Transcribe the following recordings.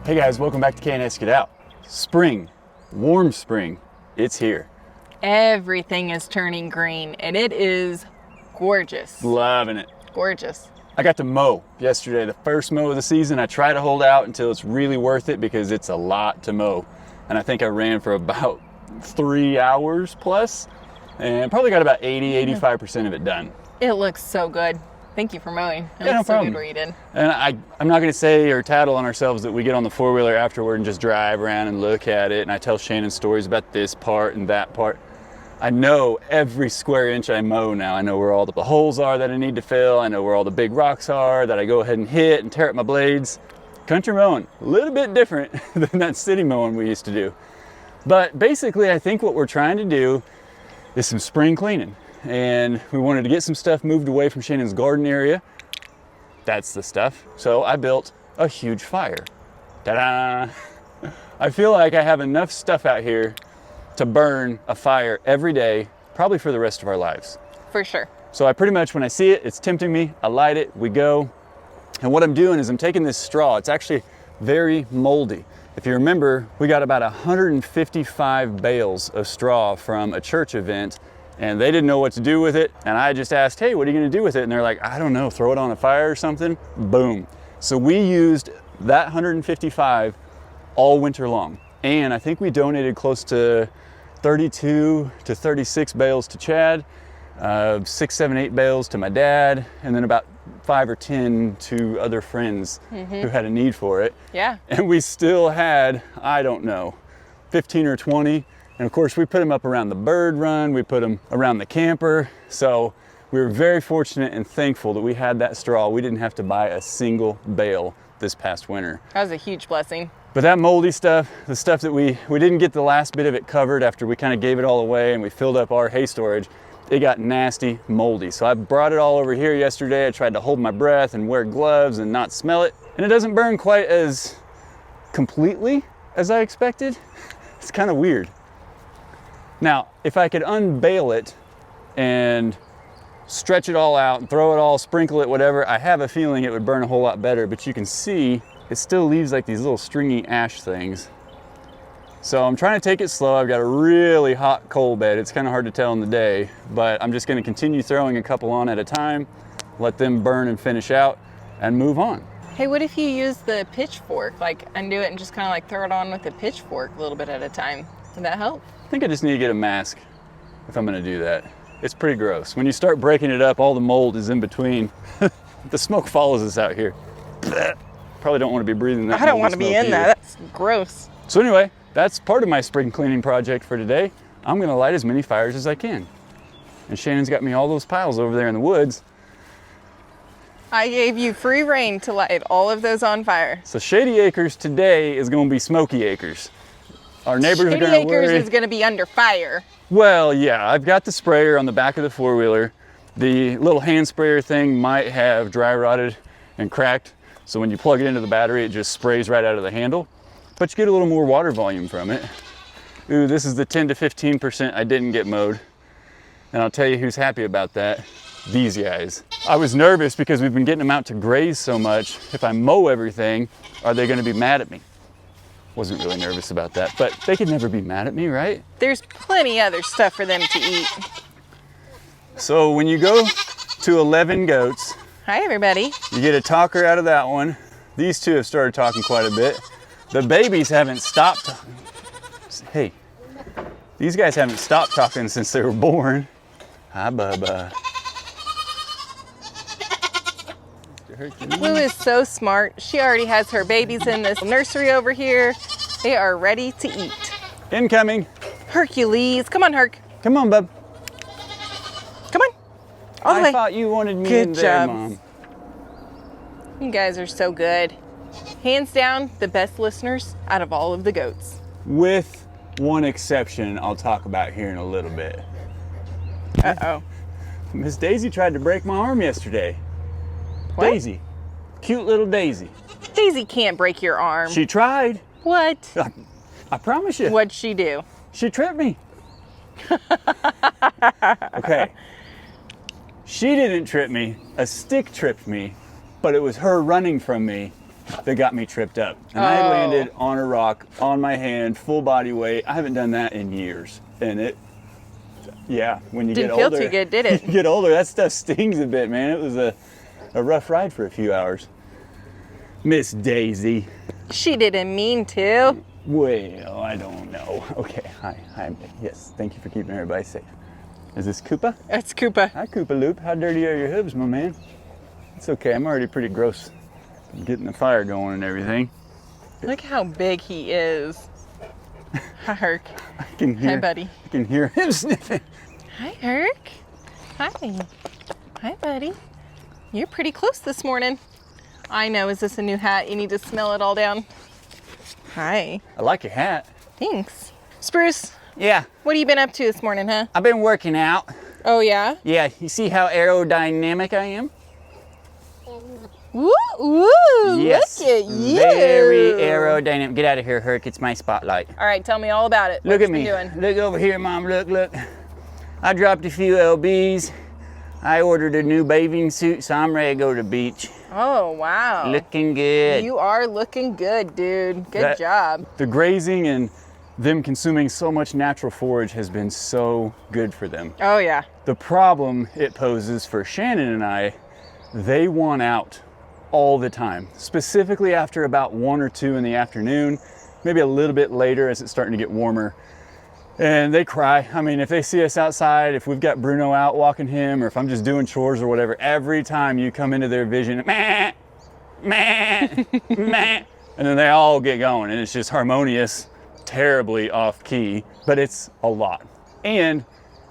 Hey guys, welcome back to K&S Get Out. Spring, warm spring, it's here. Everything is turning green and it is gorgeous. Loving it. Gorgeous. I got to mow yesterday, the first mow of the season. I try to hold out until it's really worth it because it's a lot to mow. And I think I ran for about 3 hours plus and probably got about 85% of it done. It looks so good. Thank you for mowing. It Yeah, no looks so problem. good where you did. And I'm not going to say or tattle on ourselves that we get on the four-wheeler afterward and just drive around and look at it. And I tell Shannon stories about this part and that part. I know every square inch I mow now. I know where all the holes are that I need to fill. I know where all the big rocks are that I go ahead and hit and tear up my blades. Country mowing, a little bit different than that city mowing we used to do. But basically, I think what we're trying to do is some spring cleaning. And we wanted to get some stuff moved away from Shannon's garden area. That's the stuff. So I built a huge fire. Ta-da! I feel like I have enough stuff out here to burn a fire every day, probably for the rest of our lives. For sure. So I pretty much, when I see it, it's tempting me, I light it, we go. And what I'm doing is I'm taking this straw. It's actually very moldy. If you remember, we got about 155 bales of straw from a church event, and they didn't know what to do with it. And I just asked, hey, what are you gonna do with it? And they're like, I don't know, throw it on a fire or something. Boom. So we used that 155 all winter long. And I think we donated close to 32 to 36 bales to Chad, 6, 7, 8 bales to my dad, and then about 5 or 10 to other friends who had a need for it. Yeah. And we still had, I don't know, 15 or 20. And of course, we put them up around the bird run, we put them around the camper. So we were very fortunate and thankful that we had that straw. We didn't have to buy a single bale this past winter. That was a huge blessing. But that moldy stuff, the stuff that we didn't get the last bit of it covered after we kind of gave it all away and we filled up our hay storage, it got nasty, moldy. So I brought it all over here yesterday. I tried to hold my breath and wear gloves and not smell it. And it doesn't burn quite as completely as I expected. It's kind of weird. Now, if I could unbale it and stretch it all out and throw it all, sprinkle it, whatever, I have a feeling it would burn a whole lot better, but you can see it still leaves like these little stringy ash things. So I'm trying to take it slow. I've got a really hot coal bed. It's kind of hard to tell in the day, but I'm just going to continue throwing a couple on at a time, let them burn and finish out, and move on. Hey, what if you use the pitchfork, like undo it and just kind of like throw it on with the pitchfork a little bit at a time? Would that help? I think I just need to get a mask if I'm going to do that. It's pretty gross. When you start breaking it up, all the mold is in between. The smoke follows us out here. Probably don't want to be breathing that. I don't want to be in that. That's gross. So anyway, that's part of my spring cleaning project for today. I'm going to light as many fires as I can. And Shannon's got me all those piles over there in the woods. I gave you free reign to light all of those on fire. So Shady Acres today is going to be Smoky Acres. Our neighbors are going to worry. Shady Acres is going to be under fire. Well, yeah, I've got the sprayer on the back of the four-wheeler. The little hand sprayer thing might have dry rotted and cracked. So when you plug it into the battery, it just sprays right out of the handle. But you get a little more water volume from it. Ooh, this is the 10 to 15% I didn't get mowed. And I'll tell you who's happy about that. These guys. I was nervous because we've been getting them out to graze so much. If I mow everything, are they going to be mad at me? Wasn't really nervous about that, but they could never be mad at me, right? There's plenty other stuff for them to eat. So when you go to 11 goats, Hi, everybody. you get a talker out of that one. These two have started talking quite a bit. The babies haven't stopped. Hey, these guys haven't stopped talking since they were born. Hi, Bubba. Lou is so smart. She already has her babies in this nursery over here. They are ready to eat. Incoming. Hercules. Come on, Herc. Come on, bub. Come on. All the way. I thought you wanted me Good in there, job. Mom. You guys are so good. Hands down, the best listeners out of all of the goats. With one exception I'll talk about here in a little bit. Uh-oh. Miss Daisy tried to break my arm yesterday. What? Daisy. Cute little Daisy. Daisy can't break your arm. She tried. What? I promise you. What'd she do? She tripped me. Okay. She didn't trip me. A stick tripped me, but it was her running from me that got me tripped up. And I landed on a rock on my hand, full body weight. I haven't done that in years. And it, yeah, when you get older. Didn't feel too good, did it? You get older, that stuff stings a bit, man. It was a rough ride for a few hours. Miss Daisy. She didn't mean to. Well, I don't know. Okay, hi. Yes, thank you for keeping everybody safe. Is this Koopa? That's Koopa. Hi, Koopa Loop. How dirty are your hooves, my man? It's okay. I'm already pretty gross. I'm getting the fire going and everything. Look how big he is. Hi, Herc. I can hear. Hi, buddy. I can hear him sniffing. Hi, Herc. Hi. Hi, buddy. You're pretty close this morning. I know. Is this a new hat? You need to smell it all down. Hi. I like your hat. Thanks. Spruce, Yeah, what have you been up to this morning, huh? I've been working out. Oh, yeah? Yeah, you see how aerodynamic I am? Woo, woo, Yes. look at you. Very aerodynamic. Get out of here, Herc. It's my spotlight. All right, tell me all about it. Look What at me. you been doing? Look over here, Mom. Look. I dropped a few LBs. I ordered a new bathing suit, so I'm ready to go to the beach. Oh, wow. Looking good. You are looking good, dude. Good job. The grazing and them consuming so much natural forage has been so good for them. Oh, yeah. The problem it poses for Shannon and I, they want out all the time, specifically after about 1 or 2 in the afternoon, maybe a little bit later as it's starting to get warmer. And they cry. I mean, if they see us outside, if we've got Bruno out walking him, or if I'm just doing chores or whatever, every time you come into their vision, meh, meh, meh, and then they all get going, and it's just harmonious, terribly off key, but it's a lot. And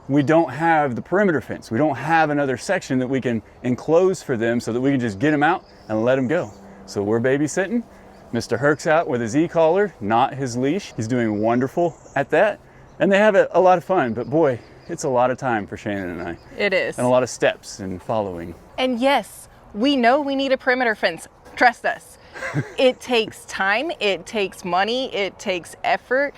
we don't have the perimeter fence. We don't have another section that we can enclose for them so that we can just get them out and let them go. So we're babysitting. Mr. Herc's out with his e-collar, not his leash. He's doing wonderful at that. And they have a lot of fun, but boy, it's a lot of time for Shannon and I. It is. And a lot of steps and following. And yes, we know we need a perimeter fence. Trust us. It takes time, it takes money, it takes effort.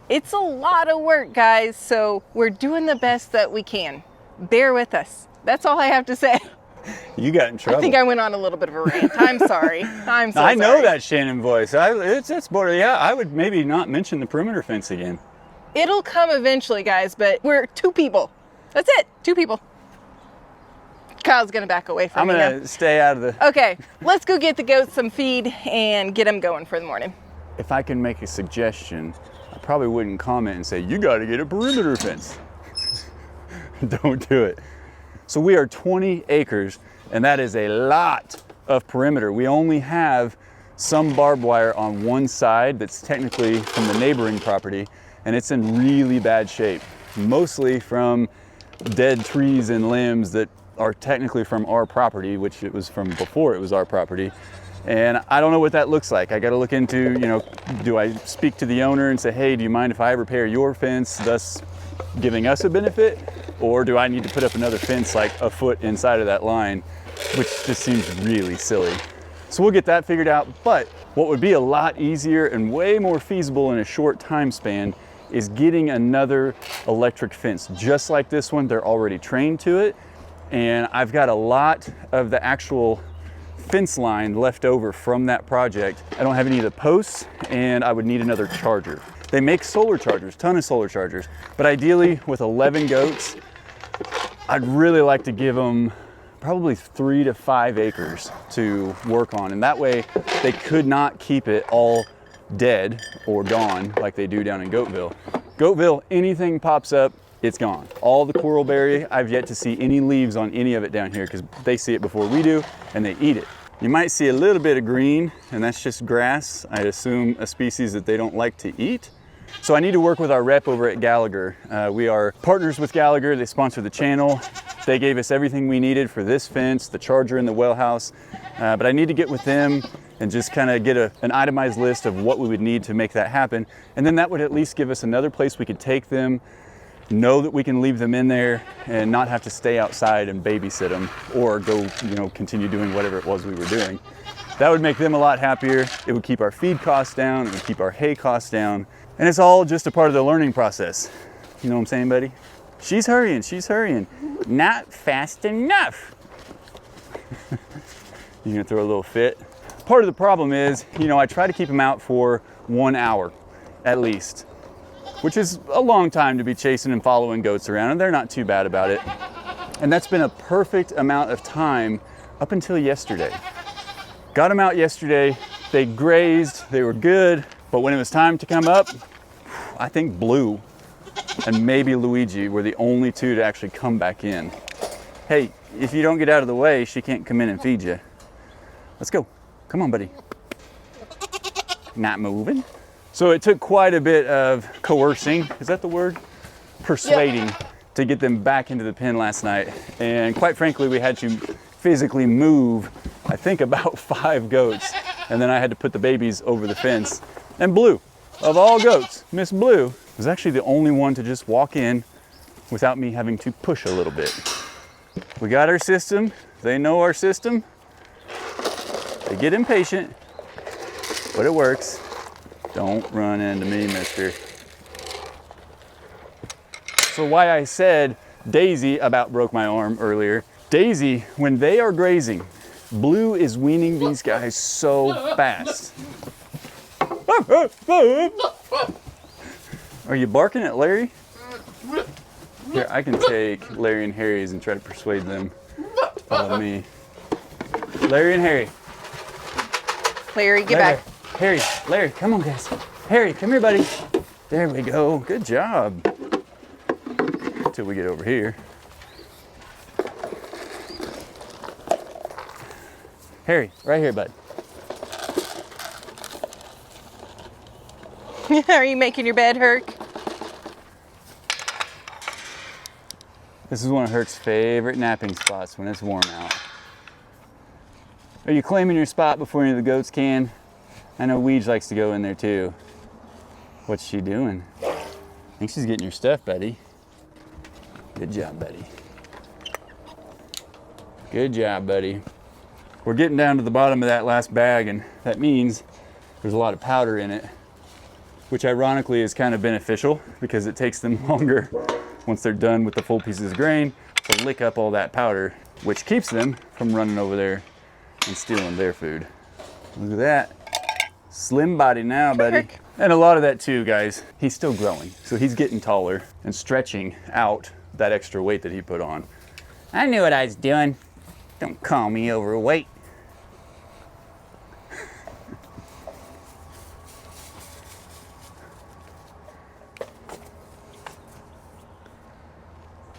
It's a lot of work, guys, so we're doing the best that we can. Bear with us. That's all I have to say. You got in trouble. I think I went on a little bit of a rant. I'm sorry. I'm so sorry. I know that Shannon voice. It's border. Yeah, I would maybe not mention the perimeter fence again. It'll come eventually, guys, but we're 2 people. That's it, 2 people. Kyle's gonna back away from me now. I'm gonna stay out of the... Okay, let's go get the goats some feed and get them going for the morning. If I can make a suggestion, I probably wouldn't comment and say, you gotta get a perimeter fence. Don't do it. So we are 20 acres, and that is a lot of perimeter. We only have some barbed wire on one side that's technically from the neighboring property, and it's in really bad shape, mostly from dead trees and limbs that are technically from our property, which it was from before it was our property. And I don't know what that looks like. I got to look into, do I speak to the owner and say, hey, do you mind if I repair your fence, thus giving us a benefit? Or do I need to put up another fence like a foot inside of that line, which just seems really silly. So we'll get that figured out. But what would be a lot easier and way more feasible in a short time span is getting another electric fence. Just like this one, they're already trained to it. And I've got a lot of the actual fence line left over from that project. I don't have any of the posts, and I would need another charger. They make solar chargers, ton of solar chargers, but ideally with 11 goats, I'd really like to give them probably 3 to 5 acres to work on. And that way they could not keep it all dead or gone like they do down in Goatville. Goatville, anything pops up, it's gone. All the coralberry, I've yet to see any leaves on any of it down here because they see it before we do and they eat it. You might see a little bit of green, and that's just grass. I assume a species that they don't like to eat. So I need to work with our rep over at Gallagher. We are partners with Gallagher. They sponsor the channel. They gave us everything we needed for this fence, the charger in the well house. But I need to get with them and just kind of get an itemized list of what we would need to make that happen. And then that would at least give us another place we could take them, know that we can leave them in there and not have to stay outside and babysit them or go, continue doing whatever it was we were doing. That would make them a lot happier. It would keep our feed costs down. It would keep our hay costs down. And it's all just a part of the learning process. You know what I'm saying, buddy? She's hurrying, she's hurrying. Not fast enough. You gonna throw a little fit? Part of the problem is, you know, I try to keep them out for 1 hour at least, which is a long time to be chasing and following goats around, and they're not too bad about it. And that's been a perfect amount of time up until yesterday. Got them out yesterday, they grazed, they were good, but when it was time to come up, I think Blue and maybe Luigi were the only two to actually come back in. Hey, if you don't get out of the way, she can't come in and feed you. Let's go. Come on, buddy. Not moving. So it took quite a bit of coercing, is that the word? Persuading, to get them back into the pen last night. And quite frankly, we had to physically move, I think, about 5 goats. And then I had to put the babies over the fence. And Blue, of all goats, Miss Blue, was actually the only one to just walk in without me having to push a little bit. We got our system. They know our system. They get impatient, but it works. Don't run into me, mister. So why I said Daisy about broke my arm earlier. Daisy, when they are grazing, Blue is weaning these guys so fast. Are you barking at Larry? Here, I can take Larry and Harry's and try to persuade them of me. Larry and Harry. Larry, get Larry, back. Harry, Larry, come on, guys. Harry, come here, buddy. There we go. Good job. Until we get over here. Harry, right here, bud. Are you making your bed, Herc? This is one of Herc's favorite napping spots when it's warm out. Are you claiming your spot before any of the goats can? I know Weege likes to go in there too. What's she doing? I think she's getting your stuff, buddy. Good job, buddy. Good job, buddy. We're getting down to the bottom of that last bag, and that means there's a lot of powder in it, which ironically is kind of beneficial because it takes them longer once they're done with the full pieces of grain to lick up all that powder, which keeps them from running over there and stealing their food. Look at that. Slim body now, buddy. And a lot of that too, guys. He's still growing, so he's getting taller and stretching out that extra weight that he put on. I knew what I was doing. Don't call me overweight.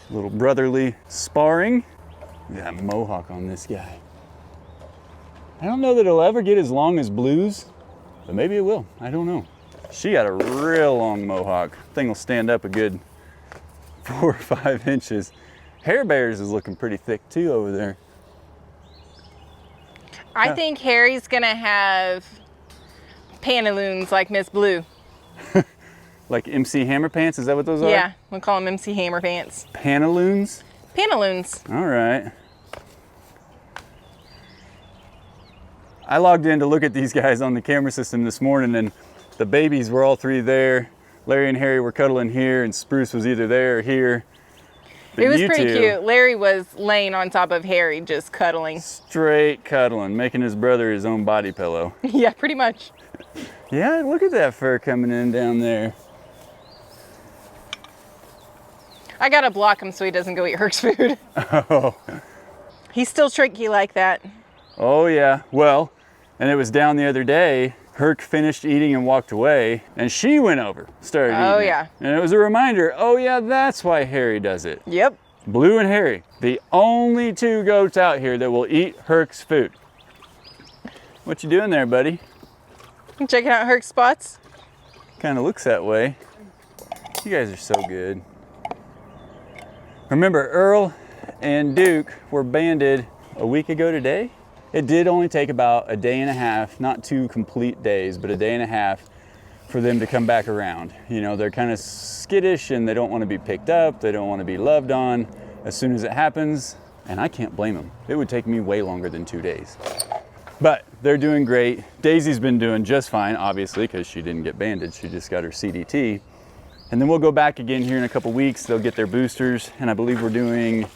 Little brotherly sparring. Look at that mohawk on this guy. I don't know that it'll ever get as long as Blue's, but maybe it will. I don't know. She got a real long mohawk. Thing will stand up a good 4 or 5 inches. Hair Bears is looking pretty thick too over there. I think Harry's gonna have pantaloons like Miss Blue. Like MC Hammer Pants, is that what those are? Yeah, we'll call them MC Hammer Pants. Pantaloons? Pantaloons. All right. I logged in to look at these guys on the camera system this morning, and the babies were all 3 there. Larry and Harry were cuddling here, and Spruce was either there or here. But it was pretty cute. Larry was laying on top of Harry, just cuddling. Straight cuddling, making his brother his own body pillow. Yeah, pretty much. Yeah, look at that fur coming in down there. I gotta block him so he doesn't go eat Herc's food. Oh. He's still tricky like that. Oh yeah, well, and it was down the other day. Herc finished eating and walked away, and she went over, started eating. Oh yeah. And it was a reminder, oh yeah, that's why Harry does it. Yep. Blue and Harry, the only 2 goats out here that will eat Herc's food. What you doing there, buddy? You checking out Herc's spots? Kind of looks that way. You guys are so good. Remember, Earl and Duke were banded a week ago today. It did only take about a day and a half, not 2 complete days, but a day and a half for them to come back around. You know, they're kind of skittish and they don't want to be picked up. They don't want to be loved on as soon as it happens. And I can't blame them. It would take me way longer than 2 days. But they're doing great. Daisy's been doing just fine, obviously, because she didn't get banded. She just got her CDT. And then we'll go back again here in a couple weeks. They'll get their boosters. And I believe we're doing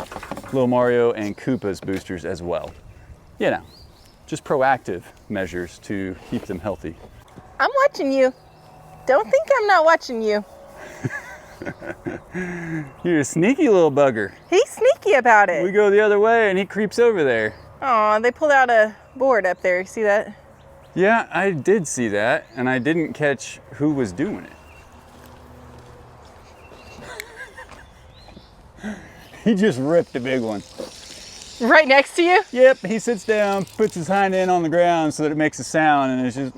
Little Mario and Koopa's boosters as well. You know, just proactive measures to keep them healthy. I'm watching you. Don't think I'm not watching you. You're a sneaky little bugger. He's sneaky about We it. go the other way and he creeps over there. Oh, they pulled out a board up there. See that? Yeah, I did see that, and I didn't catch who was doing it. He just ripped a big one. Right next to you? Yep, he sits down, puts his hind end on the ground so that it makes a sound, and it's just.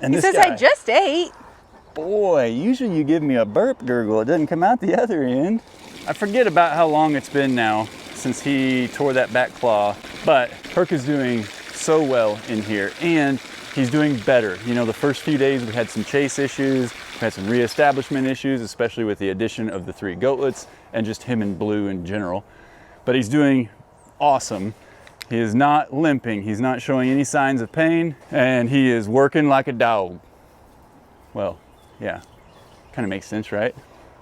And He this says, guy, I just ate. boy, usually you give me a burp gurgle, it doesn't come out the other end. I forget about how long it's been now since he tore that back claw, but Herc is doing so well in here, and he's doing better. You know, the first few days we had some chase issues, we had some reestablishment issues, especially with the addition of the 3 goatlets and just him and Blue in general. But he's doing awesome. He is not limping, he's not showing any signs of pain, and he is working like a dog. Well, yeah, kind of makes sense, right?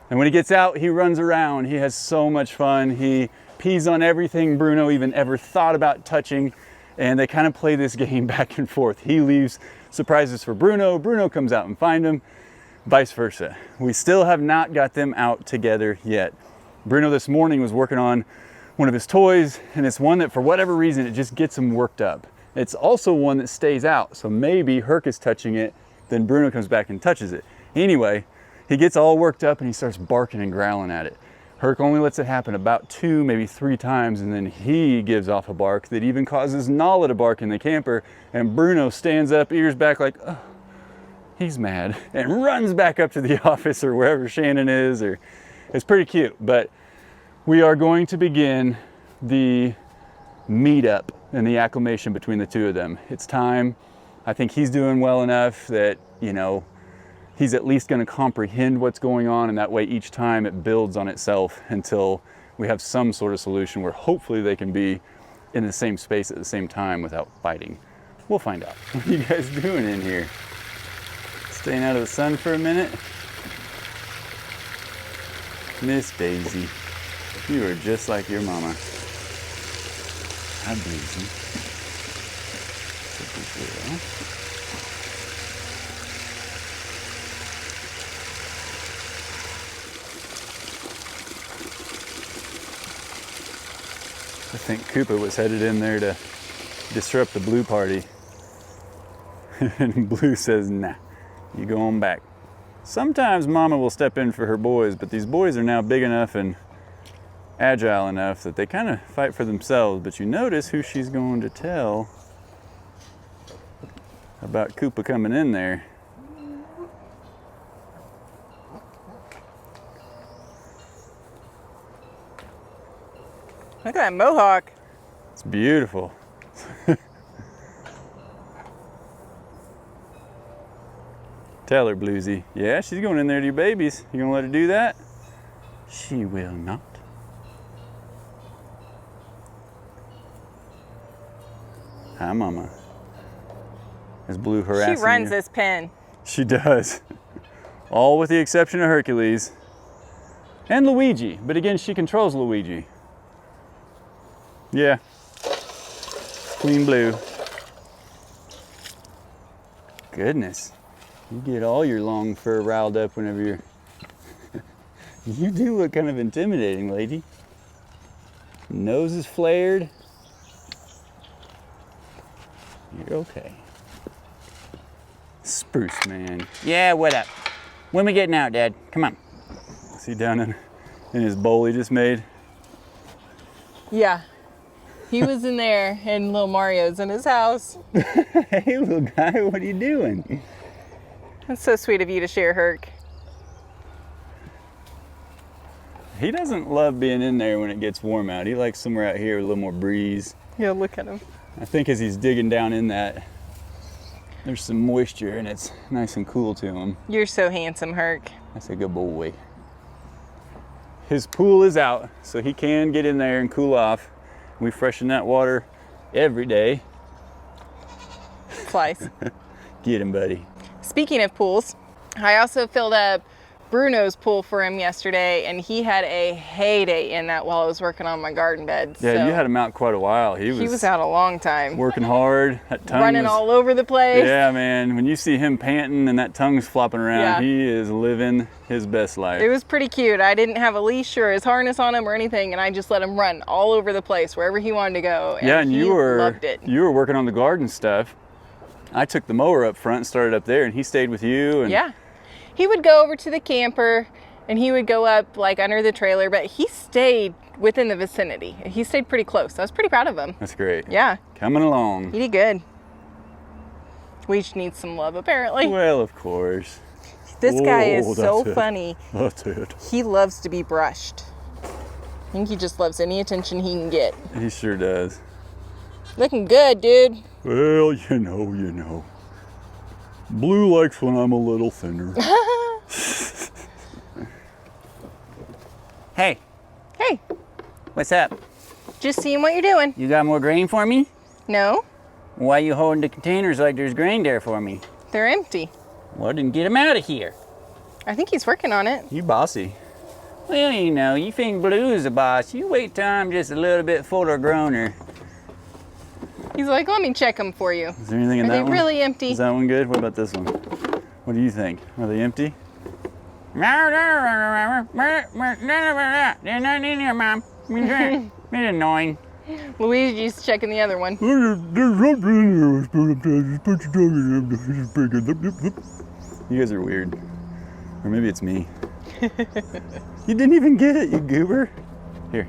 And when he gets out, he runs around, he has so much fun. He pees on everything Bruno even ever thought about touching, and they kind of play this game back and forth. He leaves surprises for Bruno, Bruno comes out and finds him, vice versa. We still have not got them out together yet. Bruno this morning was working on one of his toys, and it's one that for whatever reason it just gets him worked up. It's also one that stays out, so maybe Herc is touching it, then Bruno comes back and touches it. Anyway, he gets all worked up and he starts barking and growling at it. Herc only lets it happen about 2, maybe 3 times, and then he gives off a bark that even causes Nala to bark in the camper, and Bruno stands up, ears back like, oh, he's mad, and runs back up to the office or wherever Shannon is. Or it's pretty cute. But we are going to begin the meetup and the acclimation between the two of them. It's time. I think he's doing well enough that, you know, he's at least going to comprehend what's going on, and that way each time it builds on itself until we have some sort of solution where hopefully they can be in the same space at the same time without fighting. We'll find out. What are you guys doing in here? Staying out of the sun for a minute? Miss Daisy, you are just like your mama. Hi, Daisy. Good girl. I think Koopa was headed in there to disrupt the Blue party. And Blue says, nah, you go on back. Sometimes Mama will step in for her boys, but these boys are now big enough and agile enough that they kind of fight for themselves. But you notice who she's going to tell about Koopa coming in there. Look at that mohawk. It's beautiful. Tell her, Bluesy. Yeah, she's going in there to your babies. You gonna let her do that? She will not. Hi, Mama. Is Blue harassing She runs you? this pen. She does. All with the exception of Hercules. And Luigi. But again, she controls Luigi. Yeah. Queen Blue. Goodness. You get all your long fur riled up whenever you're... You do look kind of intimidating, lady. Nose is flared. You're okay. Spruce man. Yeah, what up? When we getting out, Dad? Come on. Is he down in his bowl he just made? Yeah. He was in there, and little Mario's in his house. Hey, little guy, what are you doing? That's so sweet of you to share, Herc. He doesn't love being in there when it gets warm out. He likes somewhere out here with a little more breeze. Yeah, look at him. I think as he's digging down in that, there's some moisture and it's nice and cool to him. You're so handsome, Herc. That's a good boy. His pool is out, so he can get in there and cool off. We freshen that water every day. Twice. Get him, buddy. Speaking of pools, I also filled up Bruno's pool for him yesterday, and he had a heyday in that while I was working on my garden bed. Yeah, so you had him out quite a while. He was out a long time. Working hard. That tongue running all over the place. Yeah, man. When you see him panting and that tongue's flopping around, he is living his best life. It was pretty cute. I didn't have a leash or his harness on him or anything, and I just let him run all over the place wherever he wanted to go. And you loved it. were working on the garden stuff. I took the mower up front and started up there, and he stayed with you. And yeah, he would go over to the camper and he would go up like under the trailer, but he stayed within the vicinity. He stayed pretty close. I was pretty proud of him. That's great. Yeah. Coming along. He did good. We just need some love, apparently. Well, of course. This guy is so funny. That's it. He loves to be brushed. I think he just loves any attention he can get. He sure does. Looking good, dude. Well, you know. Blue likes when I'm a little thinner. Hey. Hey. What's up? Just seeing what you're doing. You got more grain for me? No, Why you holding the containers like there's grain there for me? they're empty. Well, then get them out of here. I think he's working on it. You bossy. Well, you know, you think Blue's the boss. You wait till I'm just a little bit fuller growner. He's like, let me check them for you. Is there anything in Are that they one? really empty? Is that one good? What about this one? What do you think? Are they empty? They're not in here, Mom. It's annoying. Luigi's checking the other one. You guys are weird. Or maybe it's me. You didn't even get it, you goober. Here.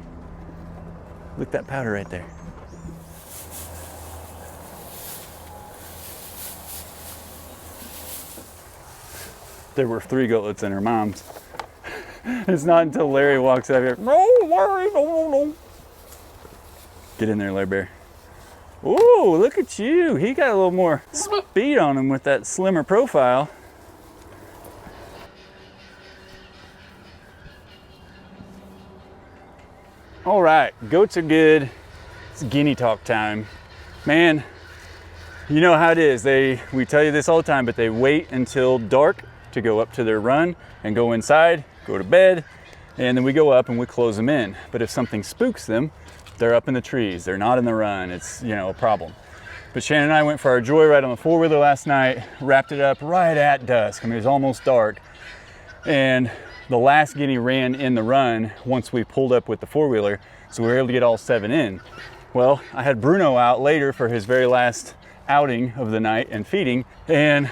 Look at that powder right there. There were 3 goatlets in her mom's. It's not until Larry walks up here. No, Larry, no. Get in there, Larry Bear. Ooh, look at you. He got a little more speed on him with that slimmer profile. All right, goats are good. It's guinea talk time. Man, you know how it is. We tell you this all the time, but they wait until dark to go up to their run and go inside, go to bed, and then we go up and we close them in. But if something spooks them, they're up in the trees. They're not in the run. It's, a problem. But Shannon and I went for our joyride on the 4-wheeler last night, wrapped it up right at dusk. I mean, it was almost dark. And the last guinea ran in the run once we pulled up with the 4-wheeler, so we were able to get all 7 in. Well, I had Bruno out later for his very last outing of the night and feeding, and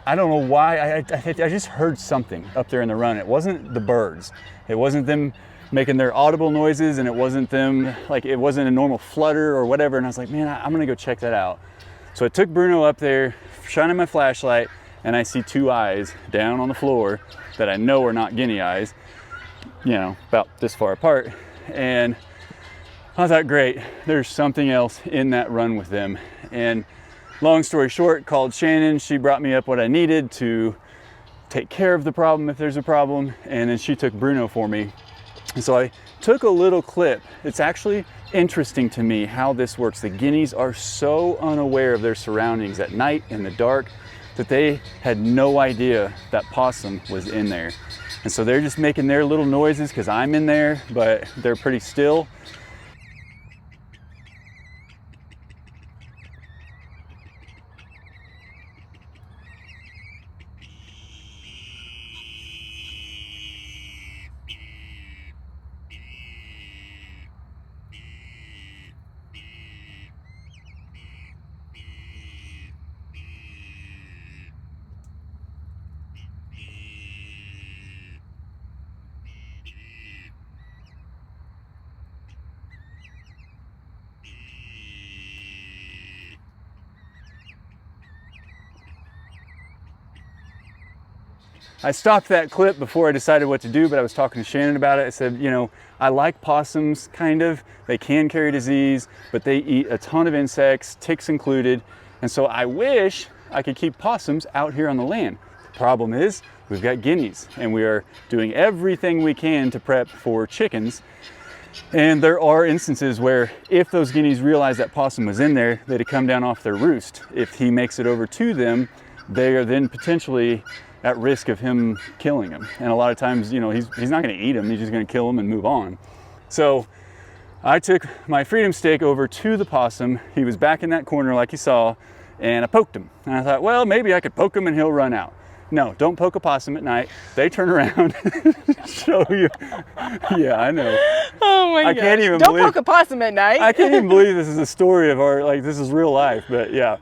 I don't know why, I just heard something up there in the run. It wasn't the birds. It wasn't them making their audible noises, and it wasn't them, it wasn't a normal flutter or whatever, and I was like, man, I'm gonna go check that out. So I took Bruno up there, shining my flashlight, and I see 2 eyes down on the floor that I know are not guinea eyes, about this far apart. And I thought, great, there's something else in that run with them. And long story short, called Shannon. She brought me up what I needed to take care of the problem if there's a problem. And then she took Bruno for me. And so I took a little clip. It's actually interesting to me how this works. The guineas are so unaware of their surroundings at night in the dark that they had no idea that possum was in there. And so they're just making their little noises because I'm in there, but they're pretty still. I stopped that clip before I decided what to do, but I was talking to Shannon about it. I said, I like possums, kind of. They can carry disease, but they eat a ton of insects, ticks included. And so I wish I could keep possums out here on the land. The problem is we've got guineas, and we are doing everything we can to prep for chickens. And there are instances where if those guineas realize that possum was in there, they'd come down off their roost. If he makes it over to them, they are then potentially at risk of him killing him. And a lot of times, you know, he's not going to eat him. He's just going to kill him and move on. So I took my freedom stick over to the possum. He was back in that corner like you saw, and I poked him. And I thought, well, maybe I could poke him and he'll run out. No, don't poke a possum at night. They turn around, show you. Yeah, I know. Oh my god! Can't even don't believe, poke a possum at night. I can't even believe this is a story of our, like, this is real life, but yeah.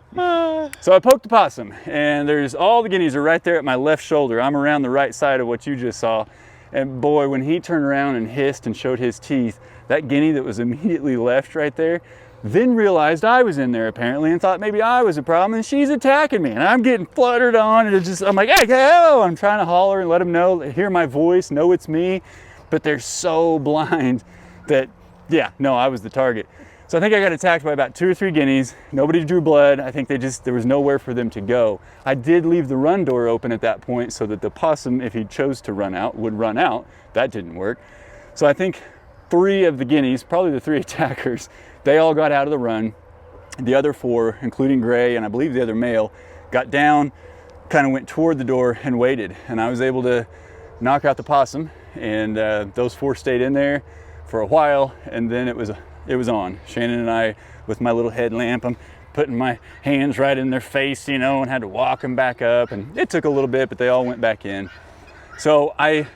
So I poked the possum, and there's all the guineas are right there at my left shoulder. I'm around the right side of what you just saw. And boy, when he turned around and hissed and showed his teeth, that guinea that was immediately left right there, then realized I was in there apparently and thought maybe I was a problem, and she's attacking me, and I'm getting fluttered on, and I'm like, hey, hello! I'm trying to holler and let them know, hear my voice, know it's me, but they're so blind that, yeah, no, I was the target. So I think I got attacked by about 2 or 3 guineas. Nobody drew blood. I think there was nowhere for them to go. I did leave the run door open at that point so that the possum, if he chose to run out, would run out. That didn't work. So I think 3 of the guineas, probably the 3 attackers, they all got out of the run. The other 4, including Gray and I believe the other male, got down, kind of went toward the door and waited. And I was able to knock out the possum, and those 4 stayed in there for a while, and then it was on. Shannon and I, with my little headlamp, I'm putting my hands right in their face, you know, and had to walk them back up, and it took a little bit, but they all went back in. So I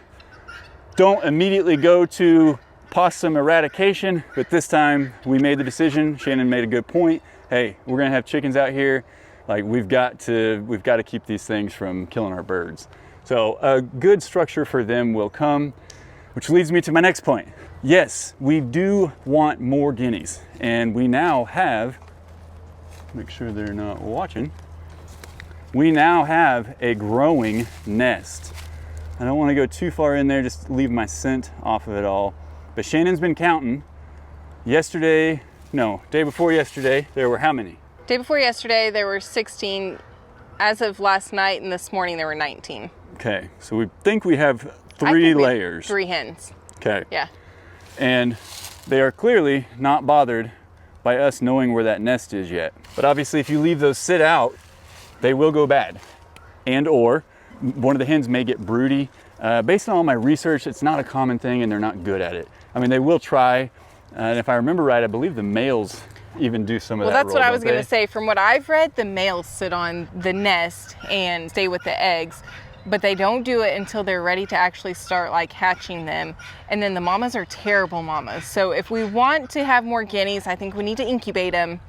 don't immediately go to possum eradication, but this time we made the decision. Shannon made a good point. Hey, we're gonna have chickens out here. Like, we've got to keep these things from killing our birds. So a good structure for them will come, which leads me to my next point. Yes, we do want more guineas, and we now have, make sure they're not watching, we now have a growing nest. I don't want to go too far in there, just leave my scent off of it all. But Shannon's been counting. Day before yesterday, there were how many? Day before yesterday, there were 16. As of last night and this morning, there were 19. Okay, so we think we have 3 layers. 3 hens. Okay. Yeah. And they are clearly not bothered by us knowing where that nest is yet. But obviously, if you leave those sit out, they will go bad. And or one of the hens may get broody. Based on all my research, it's not a common thing, and they're not good at it. I mean, they will try, and if I remember right, I believe the males even do some of that. Well, that's what I was going to say. From what I've read, the males sit on the nest and stay with the eggs, but they don't do it until they're ready to actually start like hatching them. And then the mamas are terrible mamas. So if we want to have more guineas, I think we need to incubate them,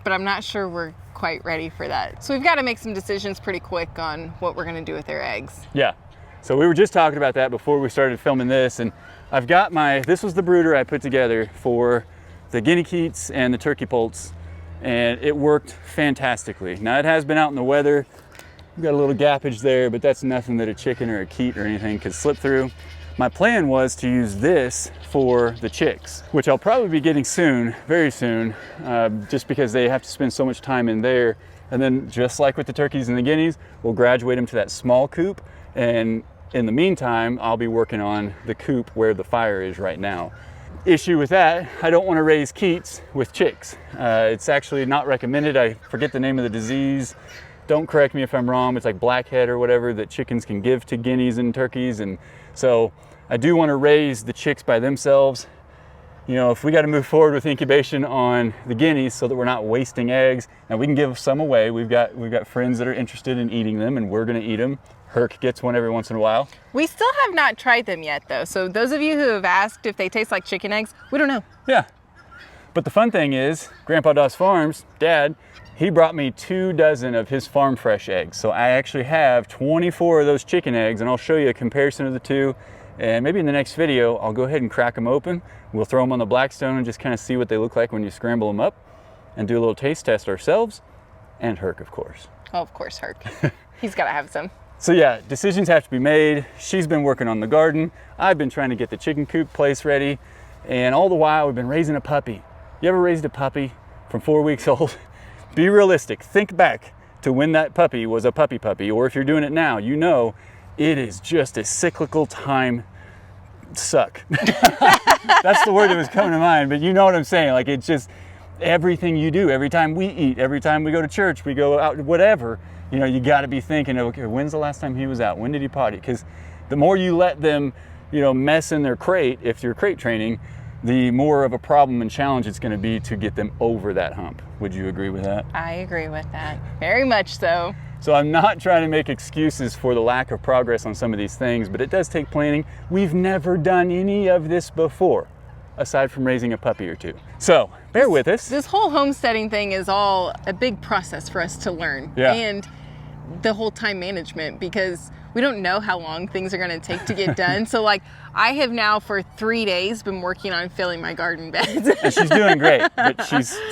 but I'm not sure we're quite ready for that. So we've got to make some decisions pretty quick on what we're going to do with their eggs. Yeah. So we were just talking about that before we started filming this, and I've got this was the brooder I put together for the guinea keats and the turkey poults, and it worked fantastically. Now, it has been out in the weather. We've got a little gappage there, but that's nothing that a chicken or a keat or anything could slip through. My plan was to use this for the chicks, which I'll probably be getting soon, very soon, just because they have to spend so much time in there. And then, just like with the turkeys and the guineas, we'll graduate them to that small coop, and in the meantime, I'll be working on the coop where the fire is right now. Issue with that, I don't want to raise keats with chicks. It's actually not recommended. I forget the name of the disease. Don't correct me if I'm wrong. It's like blackhead or whatever that chickens can give to guineas and turkeys. And so I do want to raise the chicks by themselves. You know, if we got to move forward with incubation on the guineas so that we're not wasting eggs, and we can give some away. We've got friends that are interested in eating them, and we're going to eat them. Herc gets one every once in a while. We still have not tried them yet, though. So those of you who have asked if they taste like chicken eggs, we don't know. Yeah. But the fun thing is, Grandpa Doss Farms, Dad, he brought me 2 dozen of his farm fresh eggs. So I actually have 24 of those chicken eggs, and I'll show you a comparison of the 2. And maybe in the next video, I'll go ahead and crack them open. We'll throw them on the Blackstone and just kind of see what they look like when you scramble them up, and do a little taste test ourselves, and Herc, of course. Oh, of course, Herc. He's got to have some. So yeah, decisions have to be made. She's been working on the garden. I've been trying to get the chicken coop place ready. And all the while, we've been raising a puppy. You ever raised a puppy from 4 weeks old? Be realistic. Think back to when that puppy was a puppy, or if you're doing it now, you know it is just a cyclical time suck. That's the word that was coming to mind, but you know what I'm saying. Like, it everything you do, every time we eat, every time we go to church, we go out, whatever, you know, you got to be thinking, okay, when's the last time he was out? When did he potty? Because the more you let them, you know, mess in their crate, if you're crate training, the more of a problem and challenge it's going to be to get them over that hump. Would you agree with that? I agree with that. Very much so. So I'm not trying to make excuses for the lack of progress on some of these things, but it does take planning. We've never done any of this before, aside from raising a puppy or two. So bear with us. This whole homesteading thing is all a big process for us to learn. Yeah. And the whole time management, because we don't know how long things are going to take to get done. So like I have now for 3 days been working on filling my garden beds. And she's doing great, but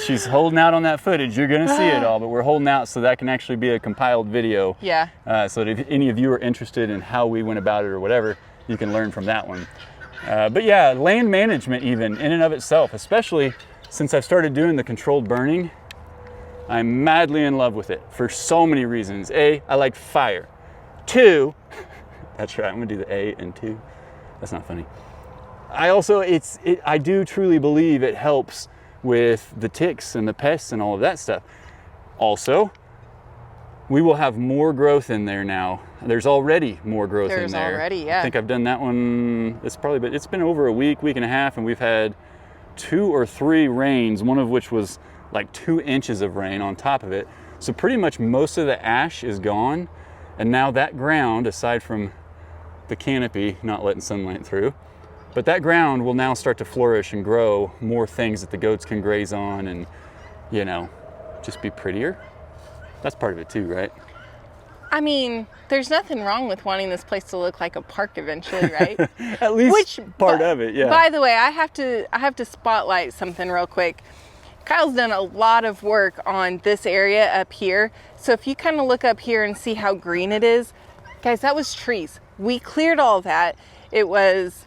she's holding out on that footage. You're going to see it all, but we're holding out so that can actually be a compiled video. Yeah. So that if any of you are interested in how we went about it or whatever, you can learn from that one. But yeah, land management even in and of itself, especially since I've started doing the controlled burning, I'm madly in love with it for so many reasons. A, I like fire. 2, that's right, I'm gonna do the A and 2. That's not funny. I also, I do truly believe it helps with the ticks and the pests and all of that stuff. Also, we will have more growth in there now. There's already more growth in there. There's already, yeah. I think I've done that one, it's been over a week and a half, and we've had 2 or 3 rains, one of which was like 2 inches of rain on top of it. So pretty much most of the ash is gone. And now that ground, aside from the canopy not letting sunlight through, but that ground will now start to flourish and grow more things that the goats can graze on and, you know, just be prettier. That's part of it too, right? I mean, there's nothing wrong with wanting this place to look like a park eventually, right? At least part of it, yeah. By the way, I have to spotlight something real quick. Kyle's done a lot of work on this area up here. So if you kind of look up here and see how green it is, guys, that was trees. We cleared all that. It was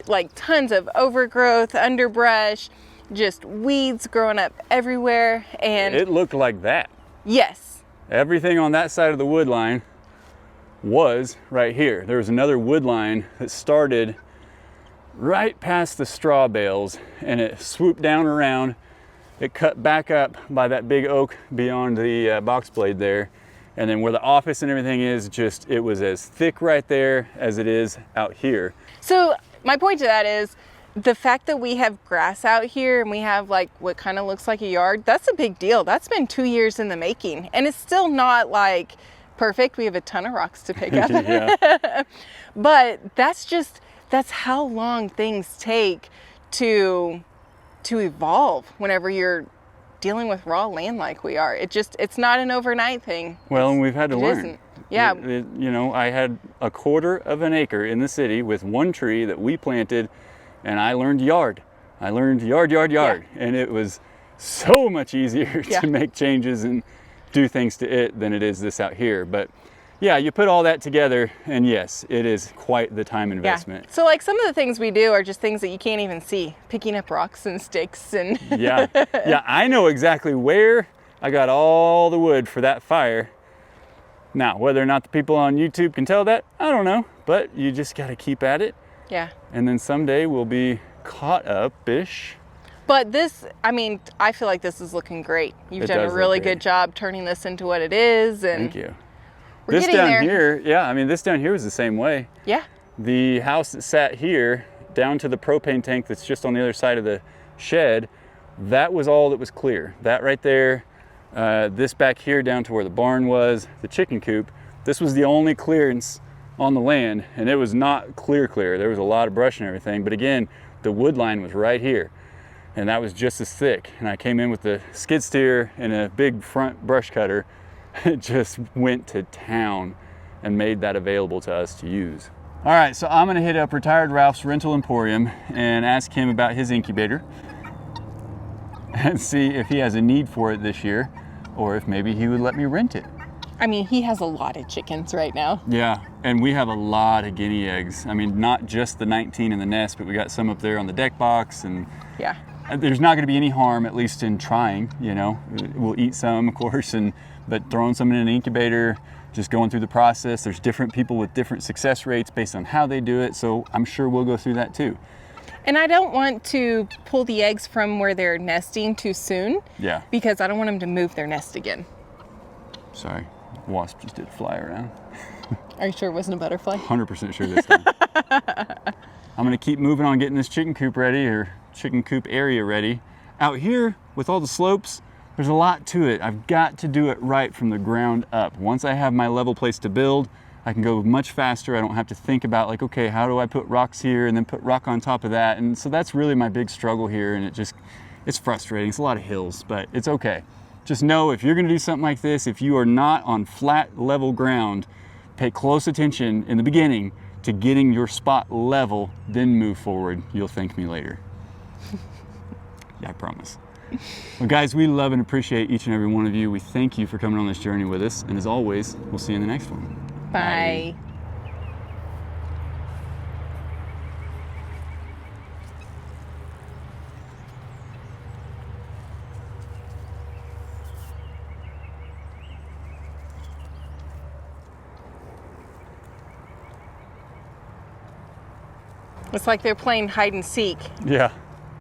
like tons of overgrowth, underbrush, just weeds growing up everywhere. And it looked like that. Yes. Everything on that side of the wood line was right here. There was another wood line that started right past the straw bales, and it swooped down around. It cut back up by that big oak beyond the box blade there. And then where the office and everything is, it was as thick right there as it is out here. So my point to that is the fact that we have grass out here and we have like what kind of looks like a yard, that's a big deal. That's been 2 years in the making. And it's still not like perfect. We have a ton of rocks to pick up. Yeah. But that's how long things take to evolve whenever you're dealing with raw land like we are. It's not an overnight thing. Well, and we've had to learn. Isn't. Yeah. You know, I had 1/4 of an acre in the city with one tree that we planted, and I learned yard. I learned yard. Yeah. And it was so much easier Yeah. to make changes and do things to it than it is this out here. But yeah, you put all that together, and yes, it is quite the time investment. Yeah. So like some of the things we do are just things that you can't even see. Picking up rocks and sticks and Yeah, I know exactly where I got all the wood for that fire. Now, whether or not the people on YouTube can tell that, I don't know, but you just got to keep at it. Yeah. And then someday we'll be caught up-ish. But this, I mean, I feel like this is looking great. You've done a really good job turning this into what it is. And thank you. We're This getting down there. here, yeah, I mean, this down here was the same way. Yeah. The house that sat here down to the propane tank that's just on the other side of the shed, that was all that was clear. That right there, this back here down to where the barn was, the chicken coop, this was the only clearance on the land, and it was not clear. There was a lot of brush and everything, but again, the wood line was right here, and that was just as thick. And I came in with the skid steer and a big front brush cutter. It just went to town and made that available to us to use. All right, so I'm gonna hit up Retired Ralph's Rental Emporium and ask him about his incubator and see if he has a need for it this year, or if maybe he would let me rent it. I mean, he has a lot of chickens right now. Yeah, and we have a lot of guinea eggs. I mean, not just the 19 in the nest, but we got some up there on the deck box, and Yeah. there's not gonna be any harm, at least in trying, you know. We'll eat some, of course, but throwing some in an incubator, just going through the process. There's different people with different success rates based on how they do it, so I'm sure we'll go through that too. And I don't want to pull the eggs from where they're nesting too soon. Yeah. Because I don't want them to move their nest again. Sorry, wasp just did fly around. Are you sure it wasn't a butterfly? 100% sure this time. I'm gonna keep moving on getting this chicken coop ready, or chicken coop area ready. Out here with all the slopes, there's a lot to it. I've got to do it right from the ground up. Once I have my level place to build, I can go much faster. I don't have to think about like, okay, how do I put rocks here and then put rock on top of that? And so that's really my big struggle here, and it's frustrating. It's a lot of hills, but it's okay. Just know if you're gonna do something like this, if you are not on flat level ground, pay close attention in the beginning to getting your spot level, then move forward. You'll thank me later. Yeah, I promise. Well, guys, we love and appreciate each and every one of you. We thank you for coming on this journey with us. And as always, we'll see you in the next one. Bye. It's like they're playing hide and seek. Yeah.